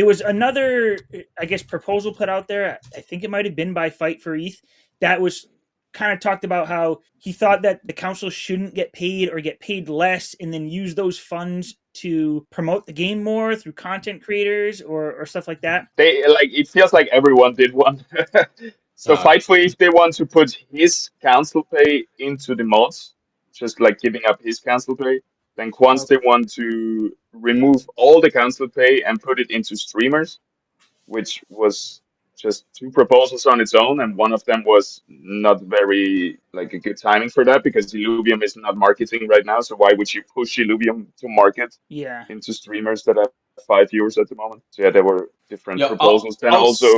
There was another, I guess, proposal put out there. I think it might have been by Fight for ETH that was kind of talked about how he thought that the council shouldn't get paid or get paid less and then use those funds to promote the game more through content creators or stuff like that. They like it feels like everyone did one. So Uh, Fight for if they want to put his council pay into the mods, just like giving up his council pay. Then once they want to remove all the council pay and put it into streamers, which was just two proposals on its own, and one of them was not very like a good timing for that because Illuvium is not marketing right now. So why would you push Illuvium to market Yeah. into streamers that have 5 viewers at the moment? So yeah, there were different yeah, proposals. Then also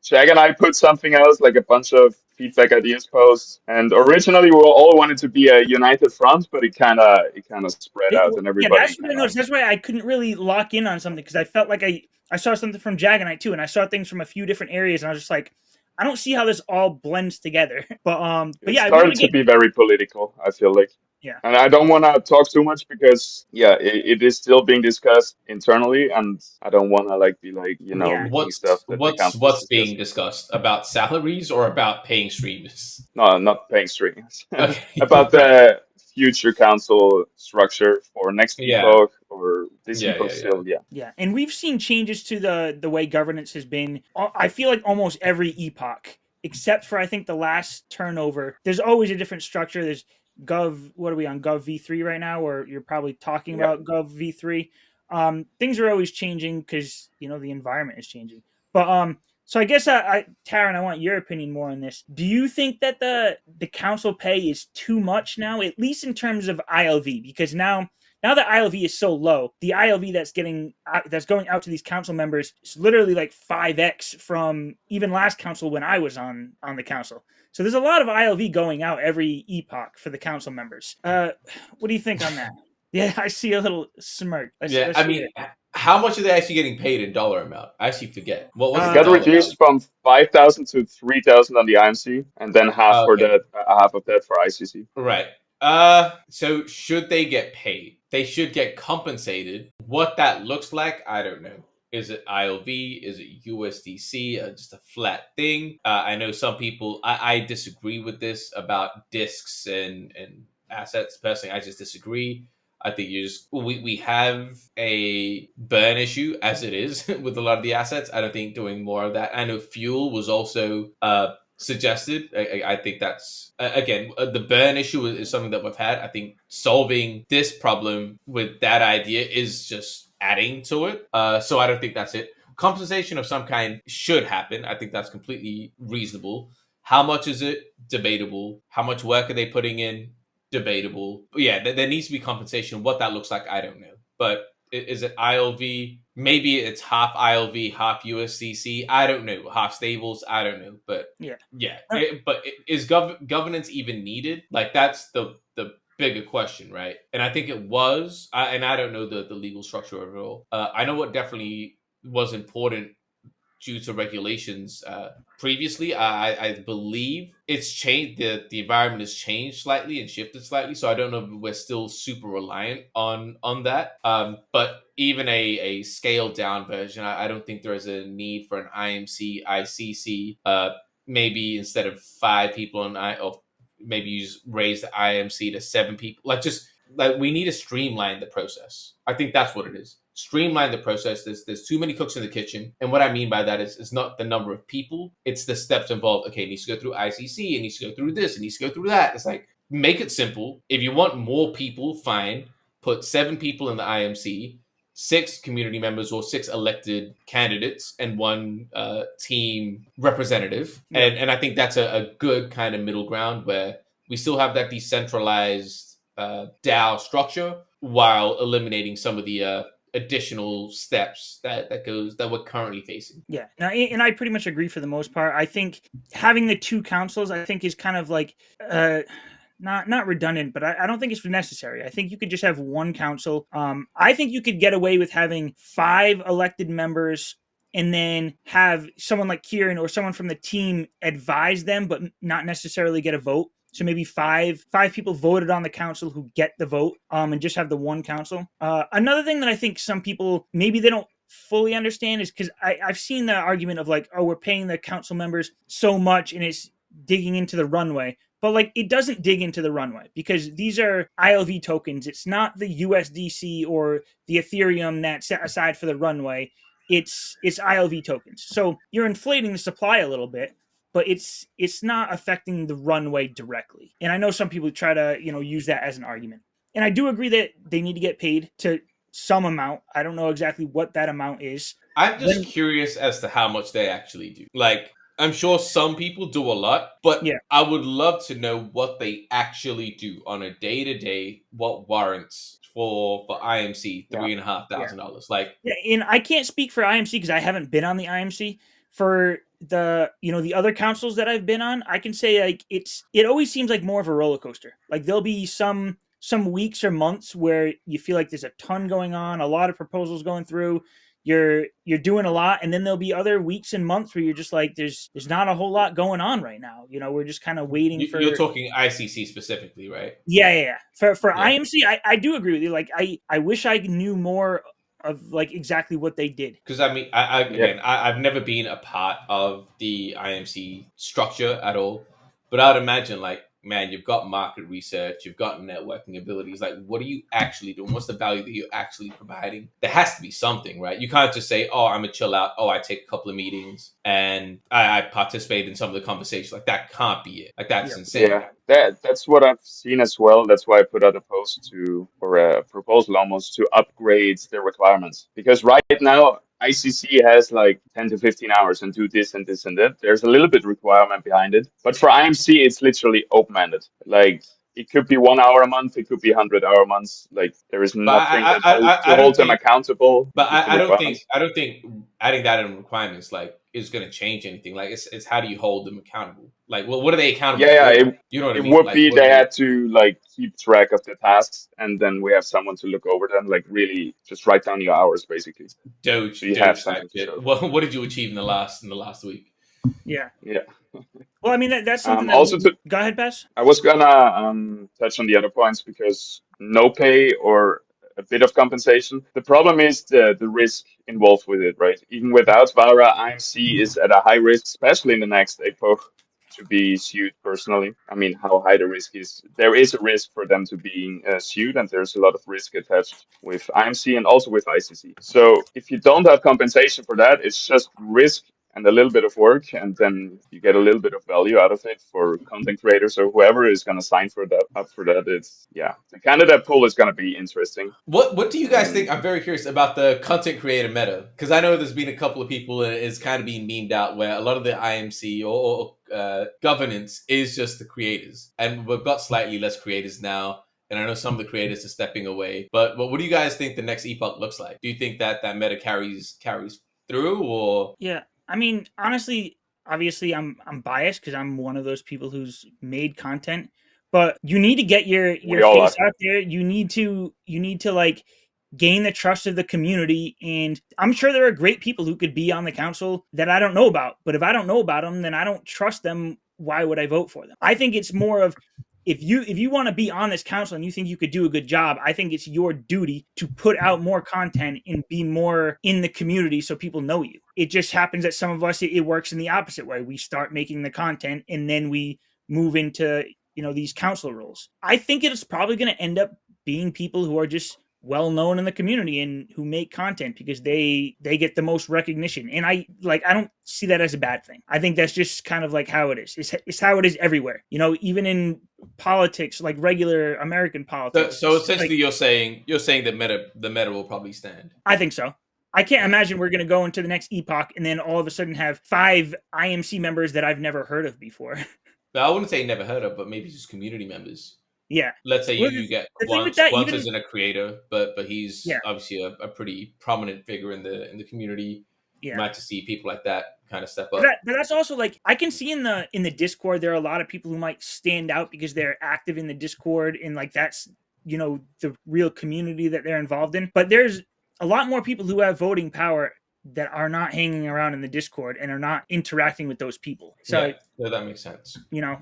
Jag and I put something else, like a bunch of feedback ideas posts. And originally we all wanted to be a united front, but it kind of spread out and Yeah, everybody that's what I kind of noticed. That's why I couldn't really lock in on something because I felt like I saw something from Jaganite too, and I saw things from a few different areas, and I was just like, I don't see how this all blends together. But it yeah, I want started to to get be very political, I feel like. yeah. And I don't want to talk too much because, yeah, it is still being discussed internally, and I don't want to like be like, Yeah. leaking stuff that the council is What's being discussing. discussed about salaries or about paying streamers? No, not paying strings. Okay, About right. the future council structure for next Yeah, epoch or this yeah, epoch yeah, yeah. still, yeah. Yeah, and we've seen changes to the way governance has been. I feel like almost every epoch, except for I think the last turnover. There's always a different structure. There's Gov. What are we on Gov V3 right now? Or you're probably talking Yeah. about Gov V3. Things are always changing because the environment is changing. But so I guess Taryn, I want your opinion more on this. Do you think that the council pay is too much now, at least in terms of ILV? Because now that ILV is so low, the ILV that's going out to these council members is literally like 5x from even last council when I was on the council. So there's a lot of ILV going out every epoch for the council members. What do you think on that? Yeah, I see a little smirk. Yeah, Let's I hear mean, it. how much are they actually getting paid in dollar amount? I actually forget. What's It the Uh, got dollar value? reduced from 5,000 to 3,000 on the IMC, and then half for Okay, that, half of that for ICC. right. So should they get paid? They should get compensated. What that looks like, I don't know. Is it ILV? Is it USDC? Just a flat thing? I know some people. I disagree with this about discs and assets. Personally, I just disagree. I think we have a burn issue as it is with a lot of the assets. I don't think doing more of that. I know fuel was also suggested. I think that's again the burn issue is something that we've had. I think solving this problem with that idea is just adding to it. So I don't think that's it. Compensation of some kind should happen. I think that's completely reasonable. How much is it? Debatable. How much work are they putting in? Debatable. But yeah, there needs to be compensation. What that looks like, I don't know. But is it ILV? Maybe it's half ILV, half USDC. I don't know. Half stables. I don't know. But yeah. yeah. Uh, Is governance even needed? Like that's the bigger question, right? And I think it was. And I don't know the legal structure of it all. I know what definitely was important due to regulations previously. I believe it's changed. The environment has changed slightly and shifted slightly. So I don't know if we're still super reliant on that. But even a scaled down version, I don't think there is a need for an IMC, ICC. Maybe instead of 5 people or maybe you just raise the IMC to 7 people. Like we need to streamline the process. I think that's what it is. Streamline the process. There's too many cooks in the kitchen, and what I mean by that is it's not the number of people; it's the steps involved. Okay, it needs to go through ICC, it needs to go through this, it needs to go through that. It's like make it simple. If you want more people, fine. Put 7 people in the IMC, 6 community members or 6 elected candidates, and one team representative. yeah. And I think that's a good kind of middle ground where we still have that decentralized DAO structure while eliminating some of the additional steps that we're currently facing. Yeah, now, and I pretty much agree for the most part. I think having the two councils, I think, is kind of like not redundant, but I don't think it's necessary. I think you could just have one council. I think you could get away with having 5 elected members and then have someone like Kieran or someone from the team advise them, but not necessarily get a vote. So maybe five people voted on the council who get the vote, and just have the one council. Another thing that I think some people maybe they don't fully understand is because I've seen the argument of like, oh, we're paying the council members so much and it's digging into the runway. But like it doesn't dig into the runway because these are ILV tokens. It's not the USDC or the Ethereum that's set aside for the runway. It's ILV tokens. So you're inflating the supply a little bit, but it's not affecting the runway directly. And I know some people try to, use that as an argument. And I do agree that they need to get paid to some amount. I don't know exactly what that amount is. I'm just curious as to how much they actually do. Like, I'm sure some people do a lot, but Yeah. I would love to know what they actually do on a day to day. What warrants for IMC $3,500? Like, yeah, and I can't speak for IMC because I haven't been on the IMC. For the other councils that I've been on, I can say like it always seems like more of a roller coaster. Like there'll be some weeks or months where you feel like there's a ton going on, a lot of proposals going through. You're doing a lot, and then there'll be other weeks and months where you're just like there's not a whole lot going on right now. We're just kind of waiting for. You're talking ICC specifically, right? Yeah. For Yeah. IMC, I do agree with you. Like I wish I knew more of like exactly what they did. Because I mean, I've never been a part of the IMC structure at all, but I'd imagine like, man, you've got market research, you've got networking abilities. Like, what are you actually doing? What's the value that you're actually providing? There has to be something, right? You can't just say, oh, I'm a chill out. Oh, I take a couple of meetings and I participate in some of the conversations. Like, that can't be it. Like, that's insane. Yeah, that's what I've seen as well. That's why I put out a post or a proposal almost to upgrade the requirements. Because right now, ICC has like 10 to 15 hours and do this and this and that. There's a little bit requirement behind it. But for IMC, it's literally open-ended. Like, it could be 1 hour a month, it could be 100-hour months. Like, there is nothing to hold them accountable. But Just the I don't requirements. think adding that in requirements like is going to change anything. Like, it's how do you hold them accountable? Like, well, what are they accountable Yeah, for? You know what I it mean? would Like, be what are they they? had to like keep track of the tasks, and then we have someone to look over them. Like really, just write down your hours basically, so you have Doge type something to shit. show. What did you achieve in the last week? Yeah. Yeah. Well, I mean that's something that Also, go ahead, Bess. I was gonna touch on the other points because no pay or a bit of compensation. The problem is the risk involved with it, right? Even without Vara, IMC is at a high risk, especially in the next APO, to be sued personally. I mean, how high the risk is. There is a risk for them to being sued, and there's a lot of risk attached with IMC and also with ICC. So if you don't have compensation for that, it's just risk and a little bit of work, and then you get a little bit of value out of it for content creators or whoever is going to sign for that up for that. It's the candidate pool is going to be interesting. What do you guys think? I'm very curious about the content creator meta because I know there's been a couple of people and it's kind of being memed out where a lot of the IMC or governance is just the creators, and we've got slightly less creators now. And I know some of the creators are stepping away, but what do you guys think the next epoch looks like? Do you think that meta carries through, or Yeah. I mean, honestly, obviously I'm biased because I'm one of those people who's made content, but you need to get your We all face are. out there. You need to like gain the trust of the community, and I'm sure there are great people who could be on the council that I don't know about, but if I don't know about them, then I don't trust them. Why would I vote for them? I think it's more of if you want to be on this council and you think you could do a good job, I think it's your duty to put out more content and be more in the community so people know you. It just happens that some of us it works in the opposite way. We start making the content and then we move into these council roles. I think it's probably going to end up being people who are just well known in the community and who make content because they get the most recognition. And I don't see that as a bad thing. I think that's just kind of like how it is. It's how it is everywhere. Even in politics, like regular American politics. so essentially you're saying that the meta will probably stand. I think so. I can't imagine we're going to go into the next epoch and then all of a sudden have 5 IMC members that I've never heard of before. But I wouldn't say never heard of, but maybe just community members. Yeah. Let's say Well, you get the thing with Quant. that, Quant even isn't a creator, but he's yeah, obviously a pretty prominent figure in the community. You yeah. might to see people like that kind of step But, up. but that's also like I can see in the Discord there are a lot of people who might stand out because they're active in the Discord and like that's the real community that they're involved in. But there's a lot more people who have voting power that are not hanging around in the Discord and are not interacting with those people. So yeah, that makes sense.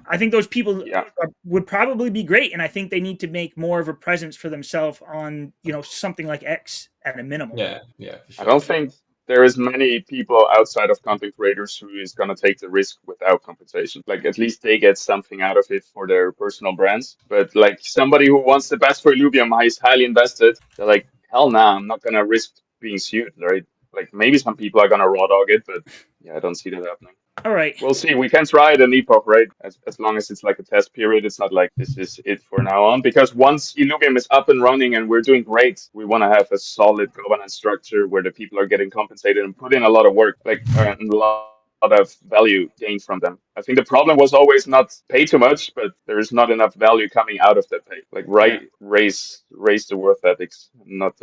I think those people Yeah. would probably be great, and I think they need to make more of a presence for themselves on something like X at a minimum. Yeah, for sure. I don't think there is many people outside of content creators who is gonna take the risk without compensation. Like at least they get something out of it for their personal brands. But like somebody who wants the best for Illuvium is highly invested. They're like, hell nah, I'm not gonna risk being sued, right? Like maybe some people are gonna raw dog it, but yeah, I don't see that happening. All right. We'll see. We can try it an epoch, right? As long as it's like a test period, it's not like this is it for now on. Because once Illuvium is up and running and we're doing great, we want to have a solid governance structure where the people are getting compensated and put in a lot of work, like and a lot of value gained from them. I think the problem was always not pay too much, but there is not enough value coming out of that pay. Like Yeah. raise the worth ethics, not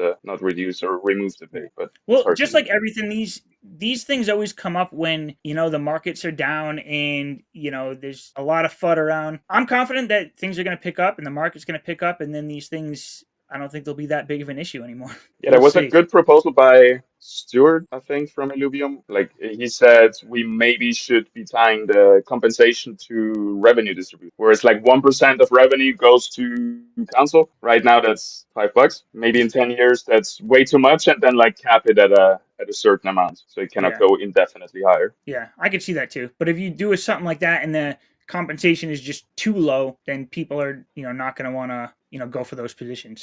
reduce or remove the pay. But it's Well, hard to just do. like everything, these things always come up when the markets are down and there's a lot of FUD around. I'm confident that things are going to pick up and the market's going to pick up, and then these things, I don't think they'll be that big of an issue anymore. Yeah, We'll there was a see. good proposal by Stewart, I think, from Illuvium. Like he said, we maybe should be tying the compensation to revenue distribution, whereas like 1% of revenue goes to council. Right now, that's $5. Maybe in 10 years, that's way too much, and then like cap it at a certain amount, so it cannot Yeah. go indefinitely higher. Yeah, I could see that too. But if you do something like that and the compensation is just too low, then people are not going to want to go for those positions.